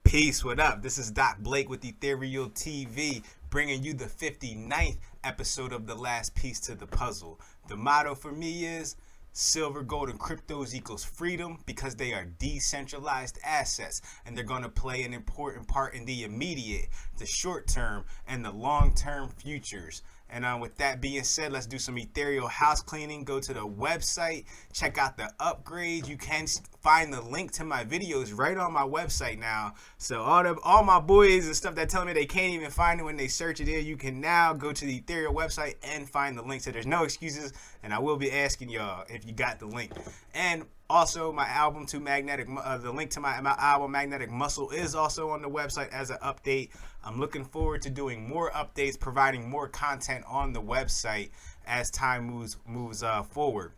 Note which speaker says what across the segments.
Speaker 1: Peace, what up? This is Doc Blake with Ethereum TV, bringing you the 59th episode of The Last Piece to the Puzzle. The motto for me is silver, gold, and cryptos equals freedom because they are decentralized assets and they're going to play an important part in the immediate, the short term, and the long term futures. And with that being said, let's do some Ethereum house cleaning. Go to the website, check out the upgrades. You can find the link to my videos right on my website now. So all my boys and stuff that tell me they can't even find it when they search it there, you can now go to the Ethereum website and find the link. So there's no excuses, and I will be asking y'all if you got the link. And also, my album to the link to my album Magnetic Muscle is also on the website as an update. I'm looking forward to doing more updates, providing more content on the website as time moves forward.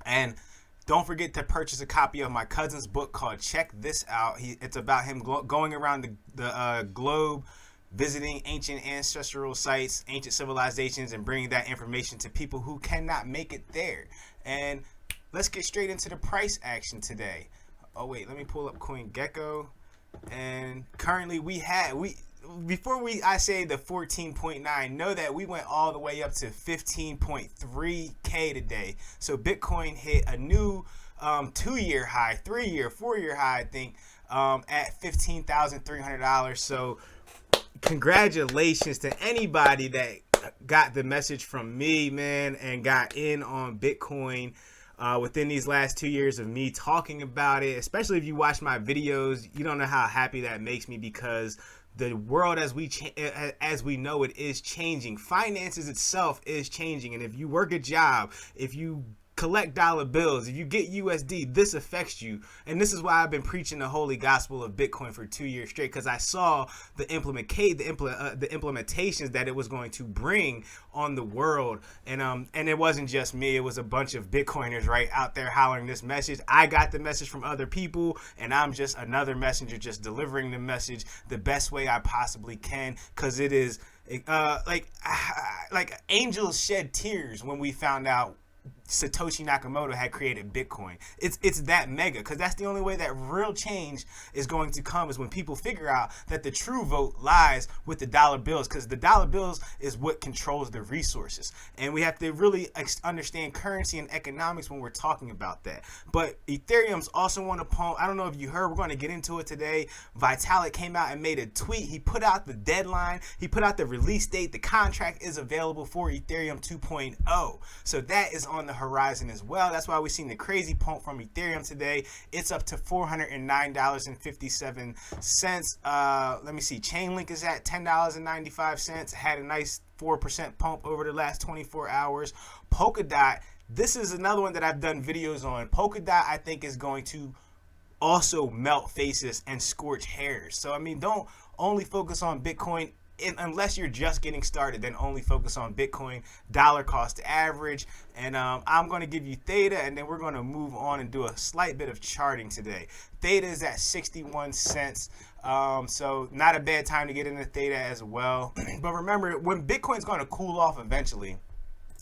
Speaker 1: And don't forget to purchase a copy of my cousin's book called Check This Out. It's about him going around the globe, visiting ancient ancestral sites, ancient civilizations, and bringing that information to people who cannot make it there. And let's get straight into the price action today. Oh wait, let me pull up CoinGecko. And currently I say the 14.9, know that we went all the way up to 15.3K today. So Bitcoin hit a new 2-year high, 3-year, 4-year high, I think, at $15,300. So congratulations to anybody that got the message from me, man, and got in on Bitcoin within these last 2 years of me talking about it. Especially if you watch my videos, you don't know how happy that makes me, because the world as we know it is changing. Finances itself is changing, and if you work a job, if you collect dollar bills, if you get USD, this affects you. And this is why I've been preaching the holy gospel of Bitcoin for 2 years straight, because I saw the implementations that it was going to bring on the world. And it wasn't just me, it was a bunch of Bitcoiners right out there hollering this message. I got the message from other people, and I'm just another messenger, just delivering the message the best way I possibly can, because it is like angels shed tears when we found out Satoshi Nakamoto had created Bitcoin. It's that mega, because that's the only way that real change is going to come, is when people figure out that the true vote lies with the dollar bills, because the dollar bills is what controls the resources. And we have to really understand currency and economics when we're talking about that. But Ethereum's also on a pump. I don't know if you heard, we're going to get into it today. Vitalik came out and made a tweet. He put out the deadline. He put out the release date. The contract is available for Ethereum 2.0. So that is on the horizon as well. That's why we've seen the crazy pump from Ethereum today. It's up to $409.57. Let me see. Chainlink is at $10.95. Had a nice 4% pump over the last 24 hours. Polkadot, this is another one that I've done videos on. Polkadot, I think, is going to also melt faces and scorch hairs. So, I mean, don't only focus on Bitcoin. Unless you're just getting started, then only focus on Bitcoin dollar cost average. And I'm going to give you Theta, and then we're going to move on and do a slight bit of charting today. Theta is at 61 cents. So not a bad time to get into Theta as well. But remember, when Bitcoin's going to cool off eventually,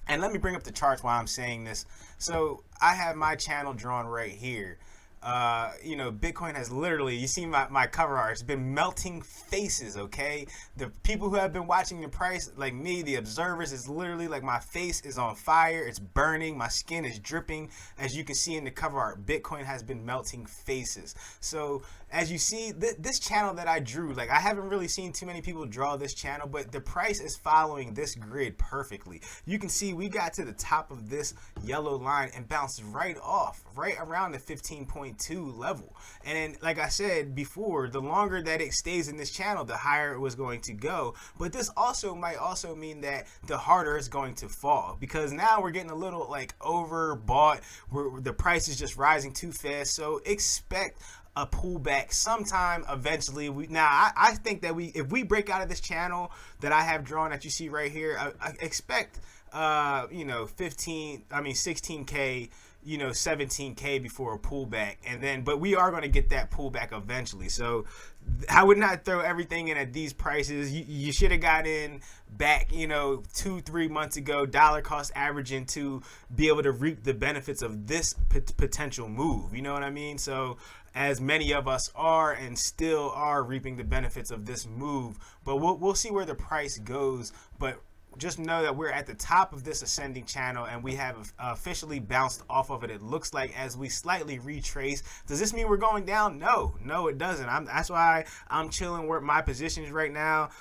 Speaker 1: and let me bring up the charts while I'm saying this. So I have my channel drawn right here. Bitcoin has literally, you see my cover art, it's been melting faces, okay? The people who have been watching the price, like me, the observers, is literally like my face is on fire, it's burning, my skin is dripping. As you can see in the cover art, Bitcoin has been melting faces. So as you see, this channel that I drew, like I haven't really seen too many people draw this channel, but the price is following this grid perfectly. You can see we got to the top of this yellow line and bounced right off, right around the 15.2 level. And then, like I said before, the longer that it stays in this channel, the higher it was going to go. But this also might also mean that the harder it's going to fall, because now we're getting a little like overbought, where the price is just rising too fast. So expect a pullback sometime eventually. I think that if we break out of this channel that I have drawn that you see right here, I expect 16K 17K before a pullback, and then but we are going to get that pullback eventually. So I would not throw everything in at these prices. You should have got in back 2-3 months ago, dollar cost averaging, to be able to reap the benefits of this potential move. You know what I mean? So as many of us are and still are reaping the benefits of this move, but we'll see where the price goes. But just know that we're at the top of this ascending channel, and we have officially bounced off of it. It looks like, as we slightly retrace. Does this mean we're going down? No, it doesn't. That's why I'm chilling where my position is right now.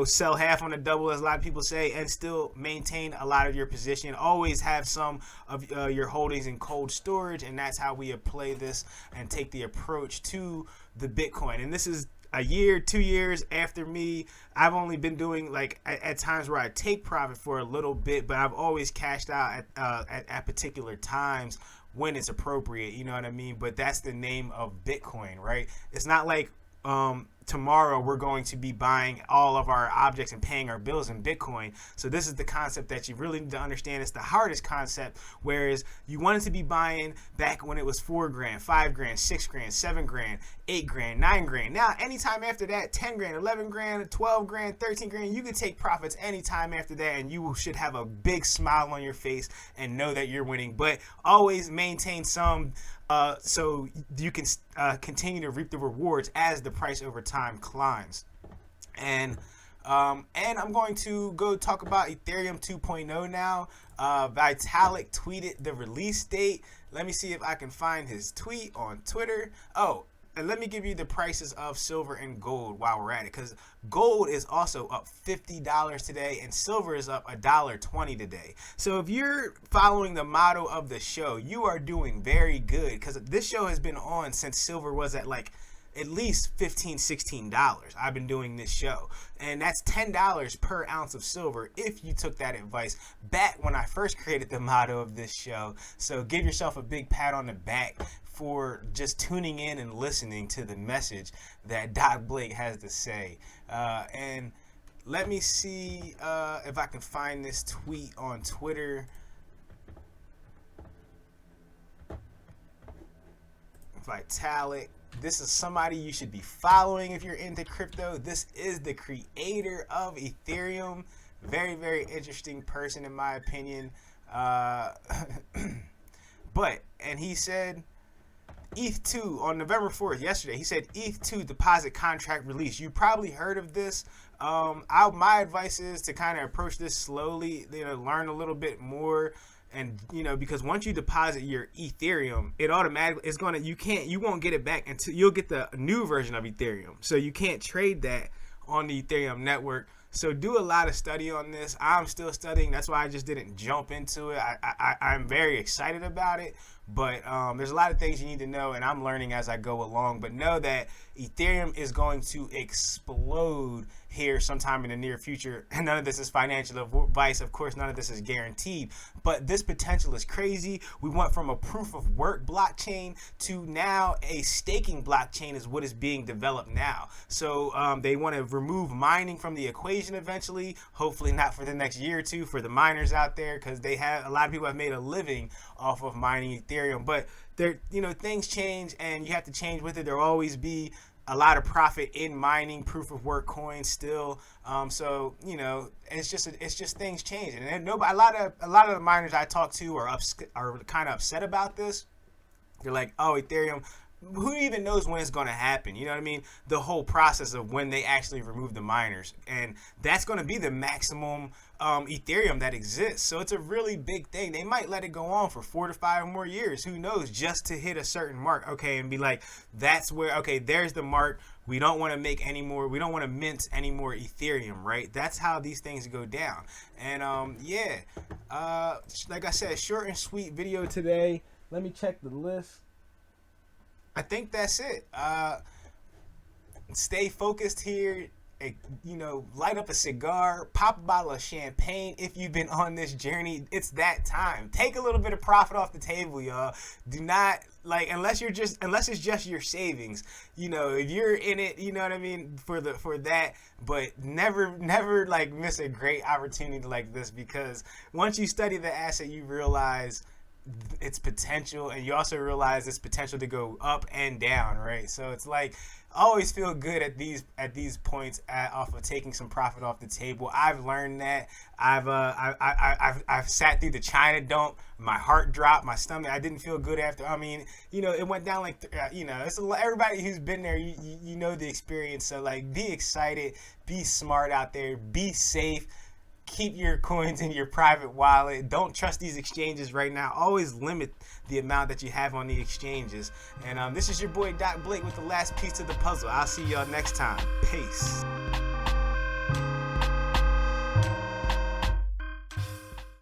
Speaker 1: Sell half on the double, as a lot of people say, and still maintain a lot of your position. Always have some of your holdings in cold storage, and that's how we play this and take the approach to the Bitcoin. And this is a year, 2 years after me. I've only been doing at times where I take profit for a little bit, but I've always cashed out at particular times when it's appropriate. You know what I mean? But that's the name of Bitcoin, right? It's not like tomorrow we're going to be buying all of our objects and paying our bills in Bitcoin. So this is the concept that you really need to understand. It's the hardest concept, whereas you wanted to be buying back when it was $4 grand, $5 grand, $6 grand, $7 grand, $8 grand, $9 grand. Now, anytime after that, 10 grand, 11 grand, 12 grand, 13 grand, you can take profits anytime after that, and you should have a big smile on your face and know that you're winning. But always maintain some so you can continue to reap the rewards as the price over time climbs. And I'm going to go talk about Ethereum 2.0 now. Vitalik tweeted the release date. Let me see if I can find his tweet on Twitter. Oh, and let me give you the prices of silver and gold while we're at it, because gold is also up $50 today and silver is up $1.20 today. So if you're following the motto of the show, you are doing very good, because this show has been on since silver was at at least $15-16. I've been doing this show, and that's $10 per ounce of silver if you took that advice back when I first created the motto of this show. So give yourself a big pat on the back for just tuning in and listening to the message that Doc Blake has to say. And let me see if I can find this tweet on Twitter. Vitalik. This is somebody you should be following if you're into crypto. This is the creator of Ethereum. Very, very interesting person in my opinion. And he said, ETH2 on November 4th, yesterday, he said ETH2 deposit contract release. You probably heard of this. My advice is to kind of approach this slowly, learn a little bit more. And because once you deposit your Ethereum, it automatically you won't get it back until you'll get the new version of Ethereum. So you can't trade that on the Ethereum network. So do a lot of study on this. I'm still studying. That's why I just didn't jump into it. I'm very excited about it, but there's a lot of things you need to know, and I'm learning as I go along. But know that Ethereum is going to explode here sometime in the near future. And none of this is financial advice. Of course, none of this is guaranteed, but this potential is crazy. We went from a proof of work blockchain to now a staking blockchain is what is being developed now. So they want to remove mining from the equation eventually, hopefully not for the next year or two for the miners out there, because a lot of people have made a living off of mining Ethereum. But things change and you have to change with it. There'll always be a lot of profit in mining proof of work coins still. So it's just things changing, and a lot of the miners I talk to are kind of upset about this. They're like, oh, Ethereum, who even knows when it's going to happen? You know what I mean? The whole process of when they actually remove the miners, and that's going to be the maximum Ethereum that exists. So it's a really big thing. They might let it go on for 4 to 5 more years, who knows, just to hit a certain mark, okay, and be like, that's where, okay, there's the mark. We don't want to make any more, we don't want to mint any more Ethereum, right? That's how these things go down. And like I said, short and sweet video today. Let me check the list. I think that's it. Stay focused here. Light up a cigar, pop a bottle of champagne. If you've been on this journey, it's that time. Take a little bit of profit off the table, y'all. Do not unless it's just your savings. If you're in it, you know what I mean, for that. But never miss a great opportunity like this, because once you study the asset, you realize its potential, and you also realize its potential to go up and down, right? So it's like, I always feel good at these points off of taking some profit off the table. I've learned that. I've sat through the China dump. My heart dropped. My stomach. I didn't feel good after. I mean, it went down like it's everybody who's been there. You know the experience. So like, be excited. Be smart out there. Be safe. Keep your coins in your private wallet. Don't trust these exchanges right now. Always limit the amount that you have on the exchanges. And this is your boy Doc Blake with the last piece to the puzzle. I'll see y'all next time. Peace.